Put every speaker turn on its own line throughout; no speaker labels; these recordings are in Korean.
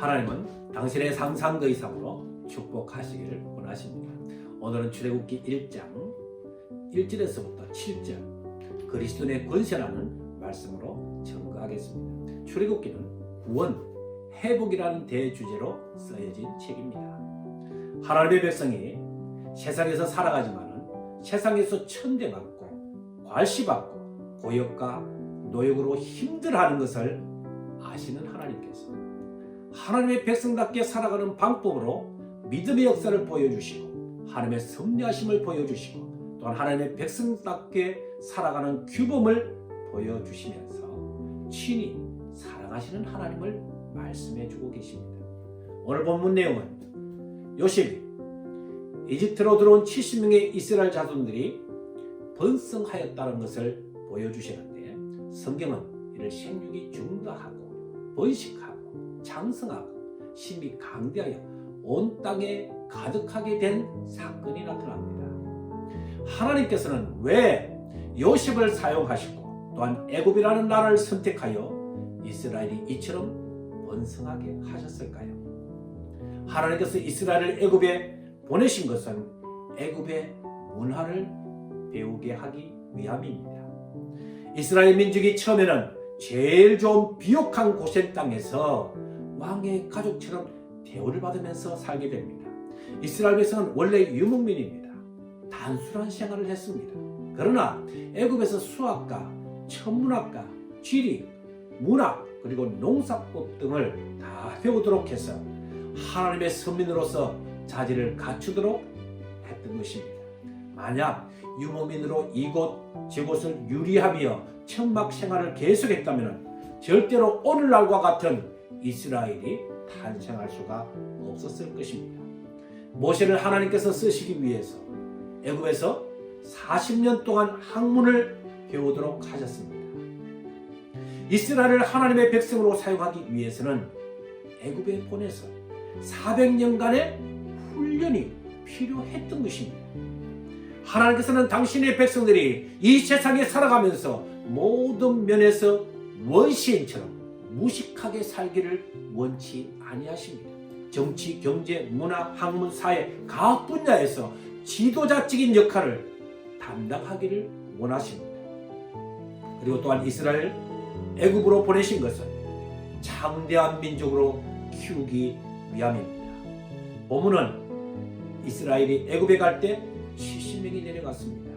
하나님은 당신의 상상 그 이상으로 축복하시기를 원하십니다. 오늘은 출애굽기 1장 1절에서부터 7절 그리스도의 권세라는 말씀으로 증거하겠습니다. 출애굽기는 구원, 회복이라는 대주제로 쓰여진 책입니다. 하나님의 백성이 세상에서 살아가지만은 세상에서 천대받고 괄시받고 고역과 노역으로 힘들어하는 것을 아시는 하나님께서 하나님의 백성답게 살아가는 방법으로 믿음의 역사를 보여주시고 하나님의 섭리하심을 보여주시고 또한 하나님의 백성답게 살아가는 규범을 보여주시면서 친히 사랑하시는 하나님을 말씀해주고 계십니다. 오늘 본문 내용은 요셉이 이집트로 들어온 70명의 이스라엘 자손들이 번성하였다는 것을 보여주시는데 성경은 이를 생육이 중다하고 번식하고 장성하고 심히 강대하여 온 땅에 가득하게 된 사건이 나타납니다. 하나님께서는 왜 요셉을 사용하시고 또한 애굽이라는 나라를 선택하여 이스라엘이 이처럼 번성하게 하셨을까요? 하나님께서 이스라엘을 애굽에 보내신 것은 애굽의 문화를 배우게 하기 위함입니다. 이스라엘 민족이 처음에는 제일 좋은 비옥한 고센 땅에서 왕의 가족처럼 대우를 받으면서 살게 됩니다. 이스라엘 백성은 원래 유목민입니다. 단순한 생활을 했습니다. 그러나 애굽에서 수학과, 천문학과, 지리, 문학 그리고 농사법 등을 다 배우도록 해서 하나님의 선민으로서 자질을 갖추도록 했던 것입니다. 만약 유목민으로 이곳 저곳을 유리하며 천막 생활을 계속했다면 절대로 오늘날과 같은 이스라엘이 탄생할 수가 없었을 것입니다. 모세를 하나님께서 쓰시기 위해서 애굽에서 40년 동안 학문을 배우도록 하셨습니다. 이스라엘을 하나님의 백성으로 사용하기 위해서는 애굽에 보내서 400년간의 훈련이 필요했던 것입니다. 하나님께서는 당신의 백성들이 이 세상에 살아가면서 모든 면에서 원시인처럼 무식하게 살기를 원치 아니하십니다. 정치, 경제, 문화, 학문, 사회 각 분야에서 지도자적인 역할을 담당하기를 원하십니다. 그리고 또한 이스라엘 애굽으로 보내신 것은 창대한 민족으로 키우기 위함입니다. 본문은 이스라엘이 애굽에 갈 때 70명이 내려갔습니다.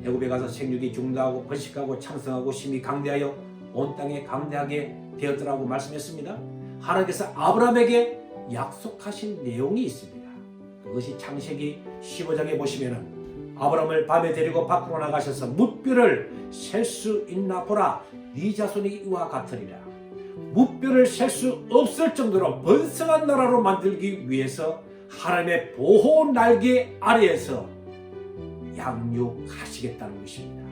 애굽에 가서 생육이 중다하고 번식하고 창성하고 심히 강대하여 온 땅에 강대하게 되었더라고 말씀했습니다. 하나님께서 아브라함에게 약속하신 내용이 있습니다. 그것이 창세기 15장에 보시면은 아브라함을 밤에 데리고 밖으로 나가셔서 무뼈를 셀 수 있나 보라. 네 자손이 이와 같으리라. 무뼈를 셀 수 없을 정도로 번성한 나라로 만들기 위해서 하나님의 보호 날개 아래에서 양육하시겠다는 것입니다.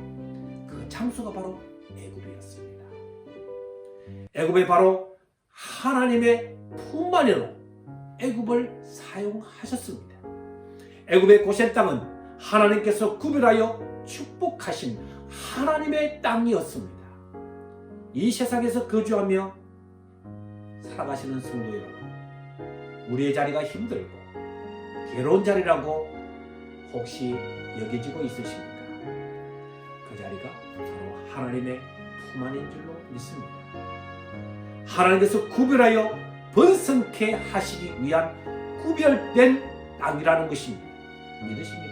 그 장소가 바로 애굽이었습니다. 애굽에 바로 하나님의 품 안으로 애굽을 사용하셨습니다. 애굽의 고센 땅은 하나님께서 구별하여 축복하신 하나님의 땅이었습니다. 이 세상에서 거주하며 살아가시는 성도 여러분, 우리의 자리가 힘들고 괴로운 자리라고 혹시 여겨지고 있으십니까? 그 자리가 바로 하나님의 품 안인 줄로 믿습니다. 하나님께서 구별하여 번성케 하시기 위한 구별된 땅이라는 것입니다. 믿으십니까?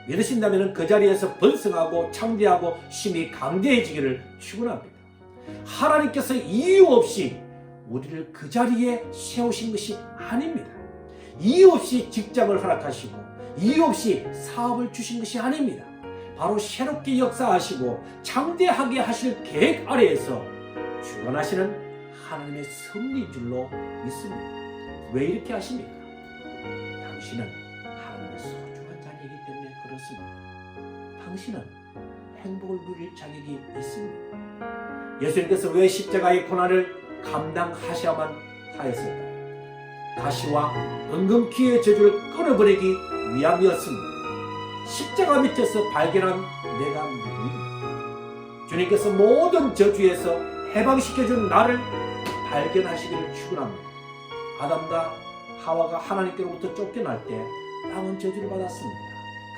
믿으신다면 그 자리에서 번성하고 창대하고 심히 강대해지기를 축원합니다. 하나님께서 이유 없이 우리를 그 자리에 세우신 것이 아닙니다. 이유 없이 직장을 허락하시고 이유 없이 사업을 주신 것이 아닙니다. 바로 새롭게 역사하시고 창대하게 하실 계획 아래에서 주관하시는 하나님의 섭리인 줄로 믿습니다. 왜 이렇게 하십니까? 당신은 하나님의 소중한 자녀이기 때문에 그렇습니다. 당신은 행복을 누릴 자격이 있습니다. 예수님께서 왜 십자가의 고난을 감당하셔야만 하였을까요? 가시와 은금키의 저주를 끊어버리기 위함이었습니다. 십자가 밑에서 발견한 내가 누구인가? 주님께서 모든 저주에서 해방시켜준 나를 발견하시기를 축원합니다. 아담과 하와가 하나님께로부터 쫓겨날 때 땅은 저주를 받았습니다.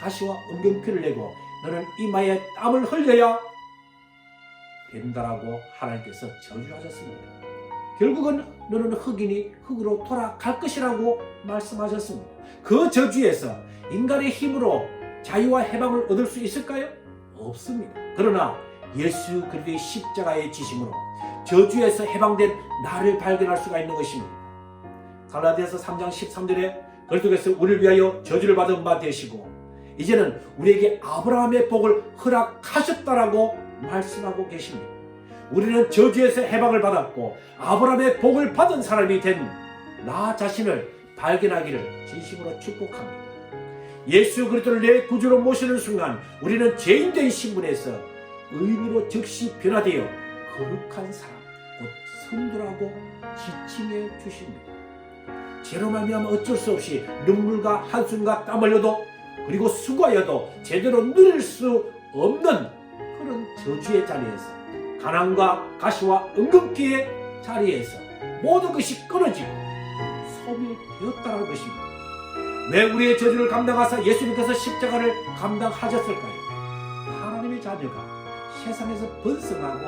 가시와 은경피를 내고 너는 이마에 땀을 흘려야 된다라고 하나님께서 저주하셨습니다. 결국은 너는 흙이니 흙으로 돌아갈 것이라고 말씀하셨습니다. 그 저주에서 인간의 힘으로 자유와 해방을 얻을 수 있을까요? 없습니다. 그러나 예수 그리스도의 십자가의 지심으로 저주에서 해방된 나를 발견할 수가 있는 것입니다. 갈라디아서 3장 13절에 그리스도께서 우리를 위하여 저주를 받은 바 되시고 이제는 우리에게 아브라함의 복을 허락하셨다라고 말씀하고 계십니다. 우리는 저주에서 해방을 받았고 아브라함의 복을 받은 사람이 된 나 자신을 발견하기를 진심으로 축복합니다. 예수 그리스도를 내 구주로 모시는 순간 우리는 죄인된 신분에서 의인으로 즉시 변화되어 거룩한 사람, 곧 성도라고 지칭해 주십니다. 죄로 말미암아 어쩔 수 없이 눈물과 한숨과 땀 흘려도 그리고 수고하여도 제대로 누릴 수 없는 그런 저주의 자리에서 가난과 가시와 은근기의 자리에서 모든 것이 끊어지고 소멸되었다는 것입니다. 왜 우리의 저주를 감당하사 예수님께서 십자가를 감당하셨을까요? 하나님의 자녀가 세상에서 번성하고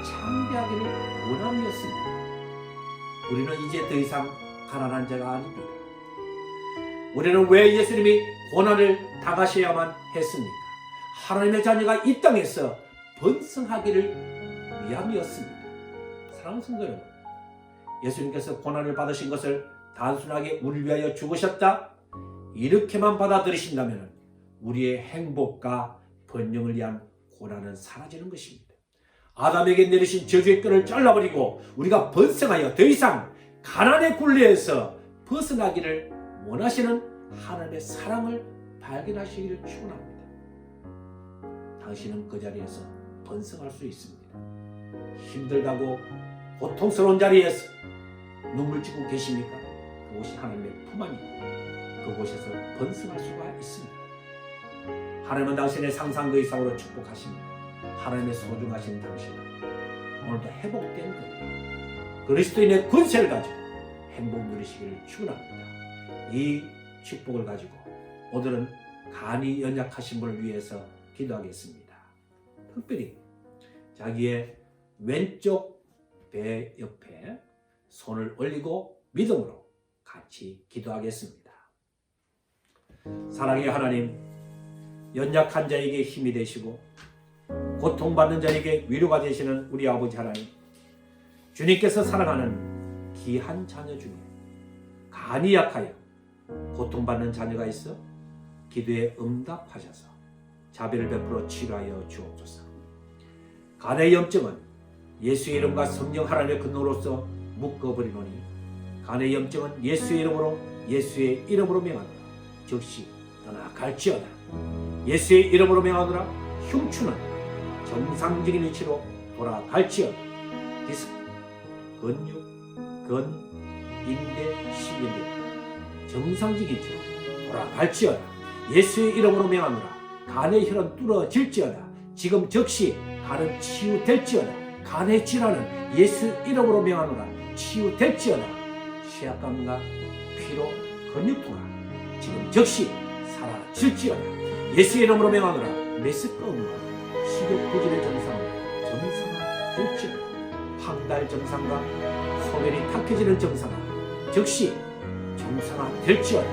창대하기를 원함이었습니다. 우리는 이제 더 이상 가난한 자가 아닙니다. 우리는 왜 예수님이 고난을 당하셔야만 했습니까? 하나님의 자녀가 이 땅에서 번성하기를 위함이었습니다. 사랑하는 성도 여러분, 예수님께서 고난을 받으신 것을 단순하게 우리를 위하여 죽으셨다 이렇게만 받아들이신다면 우리의 행복과 번영을 위한 고난은 사라지는 것입니다. 아담에게 내리신 저주의 끈을 잘라버리고 우리가 번성하여 더 이상 가난의 굴레에서 벗어나기를 원하시는 하나님의 사랑을 발견하시기를 축원합니다. 당신은 그 자리에서 번성할 수 있습니다. 힘들다고 고통스러운 자리에서 눈물 짓고 계십니까? 그곳이 하나님의 품 안이고 그곳에서 번성할 수가 있습니다. 하나님은 당신의 상상 그 이상으로 축복하십니다. 하나님의 소중하신 당신은 오늘도 회복된 것 그리스도인의 권세를 가지고 행복 누리시기를 축원합니다. 이 축복을 가지고 오늘은 간이 연약하신 분을 위해서 기도하겠습니다. 특별히 자기의 왼쪽 배 옆에 손을 올리고 믿음으로 같이 기도하겠습니다. 사랑의 하나님, 연약한 자에게 힘이 되시고 고통받는 자에게 위로가 되시는 우리 아버지 하나님, 주님께서 사랑하는 귀한 자녀 중에 간이 약하여 고통받는 자녀가 있어 기도에 응답하셔서 자비를 베풀어 치료하여 주옵소서. 간의 염증은 예수의 이름과 성령 하나님의 근원으로서 묶어버리노니 간의 염증은 예수의 이름으로 명하노라. 즉시 떠나갈지어다. 예수의 이름으로 명하노라. 흉추는 정상적인 위치로 돌아갈지어다. 디스크, 근육, 근, 인대, 식인대 정상적인 위치로 돌아갈지어다. 예수의 이름으로 명하노라. 간의 혈은 뚫어질지어다. 지금 즉시 간은 치유될지어다. 간의 질환은 예수 이름으로 명하노라. 치유될지어다. 쇠약감과 피로, 근육통과 지금 즉시 사라질지어다. 예수의 이름으로 명하노라. 메스꺼움과 식욕부진의 증상은 정상화될지어다. 황달 증상과 소변이 탁해지는 증상은 즉시 정상화될지어다.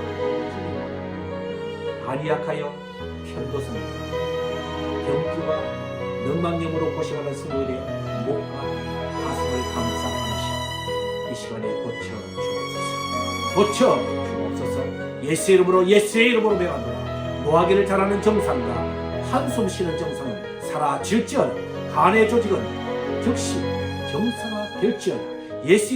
간이 약하여 편도성과 경주와 맹망염으로 고생하는 성도들의 목과 가슴을 감싸 안으시고 이 시간에 고쳐 주옵소서. 예수의 이름으로 명하노라. 노하기를 잘하는 정상과 한숨 쉬는 정상은 사라질지어다. 간의 조직은 즉시 정상화될지어다. 예수의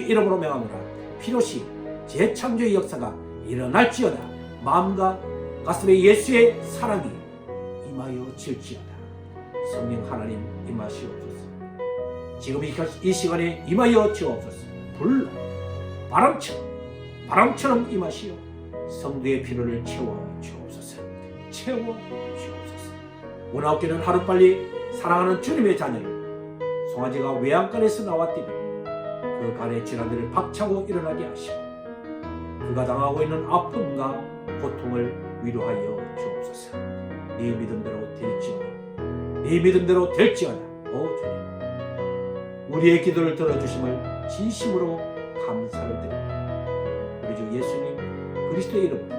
이름으로 명하노라. 필요시 재창조의 역사가 일어날지어다. 마음과 가슴에 예수의 사랑이 임하여 질지어다. 성령 하나님 임하시옵소서. 지금 이 시간에 임하여 주옵소서. 불로 바람처럼 임하시어 성도의 필요를 채워 주옵소서. 원하옵기는 하루빨리 사랑하는 주님의 자녀를 송아지가 외양간에서 나왔더니 그 간의 질환들을 박차고 일어나게 하시고 그가 당하고 있는 아픔과 고통을 위로하여 주옵소서. 네 믿음대로 될지어다. 네 믿음대로 될지어다. 오 주님, 우리의 기도를 들어주심을 진심으로 감사를 드립니다. 우리 주 예수님 그리스도의 이름으로